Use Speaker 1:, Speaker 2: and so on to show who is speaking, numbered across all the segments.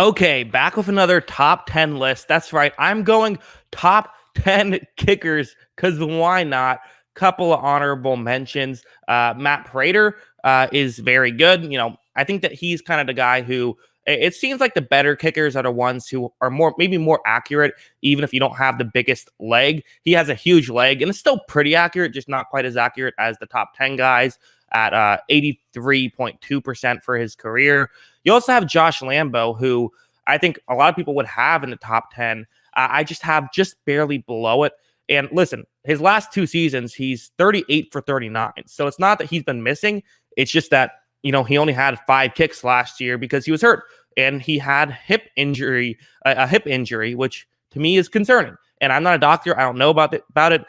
Speaker 1: Okay, back with another top 10 list. That's right. I'm going top 10 kickers because why not? Couple of honorable mentions. Matt Prater is very good. I think that he's kind of the guy who it seems like the better kickers are the ones who are maybe more accurate, even if you don't have the biggest leg. He has a huge leg and it's still pretty accurate, just not quite as accurate as the top 10 guys at 83.2% for his career. You also have Josh Lambo, who I think a lot of people would have in the top 10. I just have just barely below it. And listen, his last two seasons, he's 38 for 39. So it's not that he's been missing. It's just that, he only had 5 kicks last year because he was hurt and he had a hip injury, which to me is concerning. And I'm not a doctor. I don't know about it, but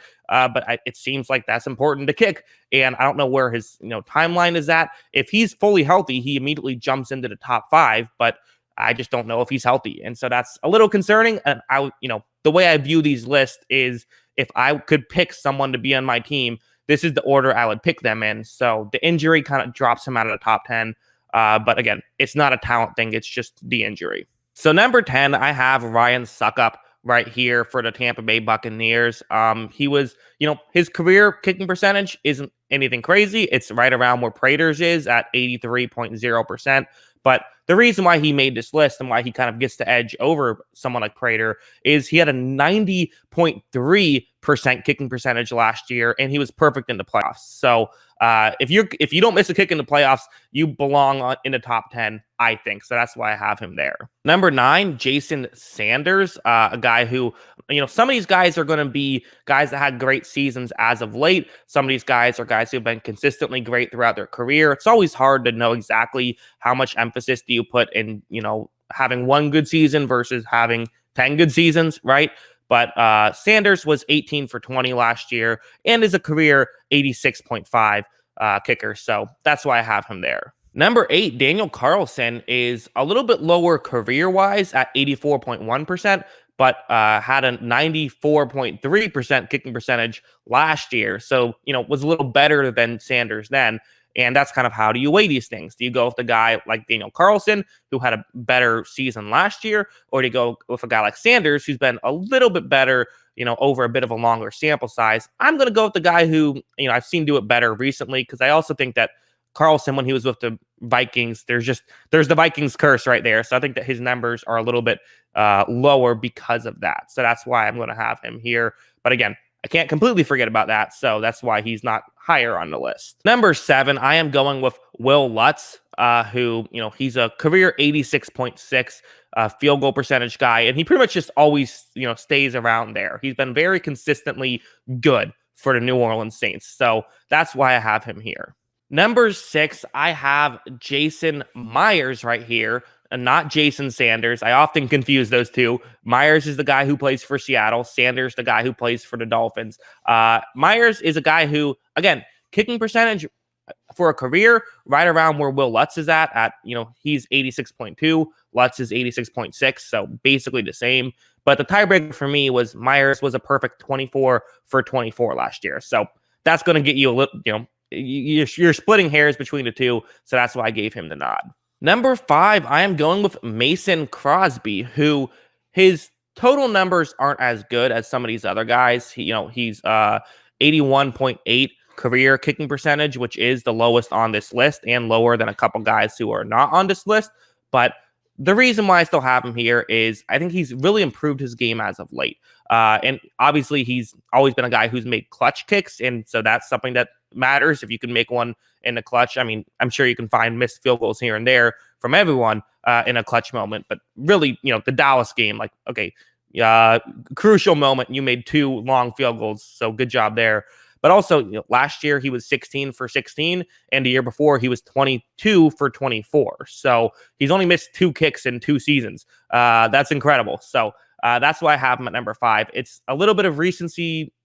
Speaker 1: it seems like that's important to kick. And I don't know where his timeline is at. If he's fully healthy, he immediately jumps into the top 5. But I just don't know if he's healthy. And so that's a little concerning. And the way I view these lists is if I could pick someone to be on my team, this is the order I would pick them in. So the injury kind of drops him out of the top 10. But again, it's not a talent thing. It's just the injury. So number 10, I have Ryan Succop right here for the Tampa Bay Buccaneers. He was, his career kicking percentage isn't anything crazy. It's right around where Prater's is at 83.0%. But the reason why he made this list and why he kind of gets the edge over someone like Prater is he had a 90.3% kicking percentage last year, and he was perfect in the playoffs. So if you don't miss a kick in the playoffs, you belong in the top 10, I think. So that's why I have him there. Number 9, Jason Sanders, a guy who, some of these guys are going to be guys that had great seasons as of late. Some of these guys are guys who've been consistently great throughout their career. It's always hard to know exactly how much emphasis do you put in, having one good season versus having 10 good seasons, right? But Sanders was 18 for 20 last year and is a career 86.5 kicker. So that's why I have him there. Number 8, Daniel Carlson is a little bit lower career-wise at 84.1%, but had a 94.3% kicking percentage last year. So, was a little better than Sanders then. And that's kind of how do you weigh these things? Do you go with a guy like Daniel Carlson, who had a better season last year, or do you go with a guy like Sanders, who's been a little bit better, over a bit of a longer sample size? I'm going to go with the guy who, I've seen do it better recently, because I also think that Carlson, when he was with the Vikings, there's the Vikings curse right there. So I think that his numbers are a little bit lower because of that. So that's why I'm going to have him here. But again, I can't completely forget about that. So that's why he's not higher on the list. Number 7, I am going with Will Lutz, who, he's a career 86.6 field goal percentage guy. And he pretty much just always, stays around there. He's been very consistently good for the New Orleans Saints. So that's why I have him here. Number 6, I have Jason Myers right here, and not Jason Sanders. I often confuse those two. Myers is the guy who plays for Seattle. Sanders, the guy who plays for the Dolphins. Myers is a guy who, again, kicking percentage for a career right around where Will Lutz is at, he's 86.2. Lutz is 86.6, so basically the same. But the tiebreaker for me was Myers was a perfect 24 for 24 last year. So that's going to get you a little, you're splitting hairs between the two, so that's why I gave him the nod. Number 5, I am going with Mason Crosby, who his total numbers aren't as good as some of these other guys. He's 81.8 career kicking percentage, which is the lowest on this list and lower than a couple guys who are not on this list. But the reason why I still have him here is I think he's really improved his game as of late. And obviously, he's always been a guy who's made clutch kicks, and so that's something that matters if you can make one in the clutch. I mean, I'm sure you can find missed field goals here and there from everyone in a clutch moment, but really, the Dallas game, like, okay, crucial moment, you made 2 long field goals, so good job there. But also, last year he was 16 for 16, and the year before he was 22 for 24. So he's only missed 2 kicks in 2 seasons. That's incredible. So that's why I have him at number 5. It's a little bit of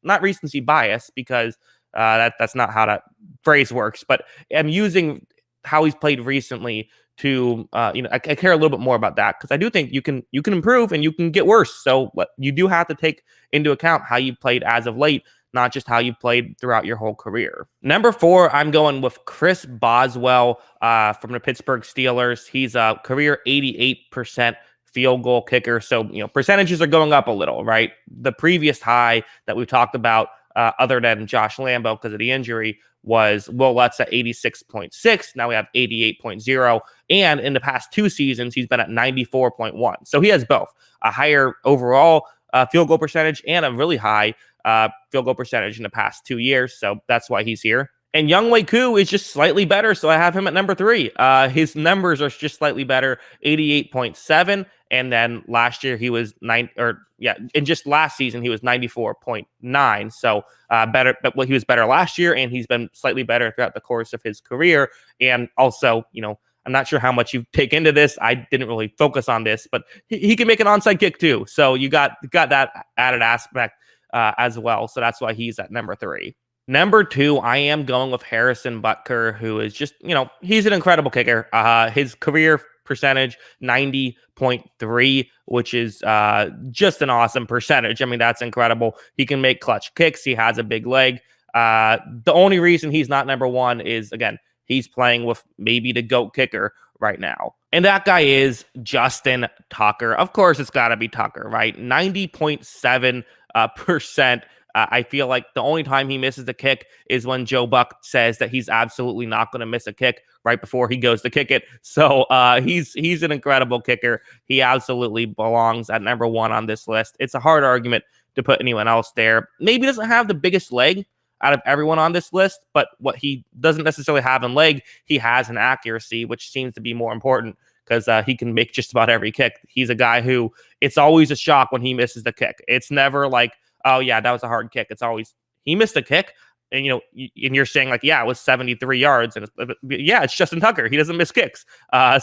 Speaker 1: not recency bias, because that's not how that phrase works, but I'm using how he's played recently to, I care a little bit more about that, because I do think you can improve and you can get worse. So you do have to take into account how you played as of late, not just how you played throughout your whole career. Number 4, I'm going with Chris Boswell from the Pittsburgh Steelers. He's a career 88% field goal kicker. So, percentages are going up a little, right? The previous high that we talked about, other than Josh Lambo because of the injury, was Will Lutz at 86.6. Now we have 88.0. And in the past 2 seasons, he's been at 94.1. So he has both a higher overall field goal percentage and a really high field goal percentage in the past 2 years. So that's why he's here. And Younghoe Koo is just slightly better, so I have him at number 3. His numbers are just slightly better, 88.7, and then last year he was and just last season he was 94.9. So better, but he was better last year, and he's been slightly better throughout the course of his career. And also, I'm not sure how much you take into this. I didn't really focus on this, but he can make an onside kick too. So you got that added aspect as well. So that's why he's at number 3. Number 2, I am going with Harrison Butker, who is just, he's an incredible kicker. His career percentage, 90.3, which is just an awesome percentage. I mean, that's incredible. He can make clutch kicks. He has a big leg. The only reason he's not number 1 is, again, he's playing with maybe the GOAT kicker right now. And that guy is Justin Tucker. Of course, it's got to be Tucker, right? 90.7%. I feel like the only time he misses the kick is when Joe Buck says that he's absolutely not going to miss a kick right before he goes to kick it. So he's an incredible kicker. He absolutely belongs at number 1 on this list. It's a hard argument to put anyone else there. Maybe doesn't have the biggest leg out of everyone on this list, but what he doesn't necessarily have in leg, he has in accuracy, which seems to be more important because he can make just about every kick. He's a guy who it's always a shock when he misses the kick. It's never like, oh yeah, that was a hard kick. It's always he missed a kick, and and you're saying like, yeah, it was 73 yards, and it's Justin Tucker. He doesn't miss kicks,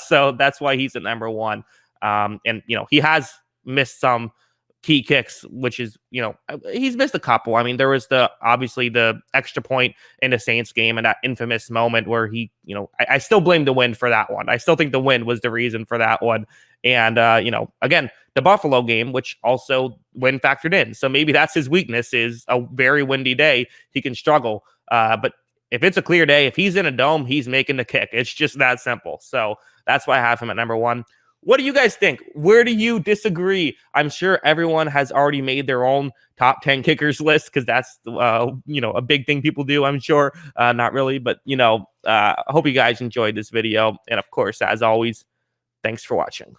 Speaker 1: so that's why he's at number 1. And he has missed some key kicks, which is he's missed a couple. I mean, there was obviously the extra point in the Saints game and that infamous moment where he I still blame the wind for that one. I still think the wind was the reason for that one. And again, the Buffalo game, which also wind factored in. So maybe that's his weakness, is a very windy day. He can struggle. But if it's a clear day, if he's in a dome, he's making the kick. It's just that simple. So that's why I have him at number 1. What do you guys think? Where do you disagree? I'm sure everyone has already made their own top 10 kickers list because that's, a big thing people do, I'm sure. Not really, but, I hope you guys enjoyed this video. And of course, as always, thanks for watching.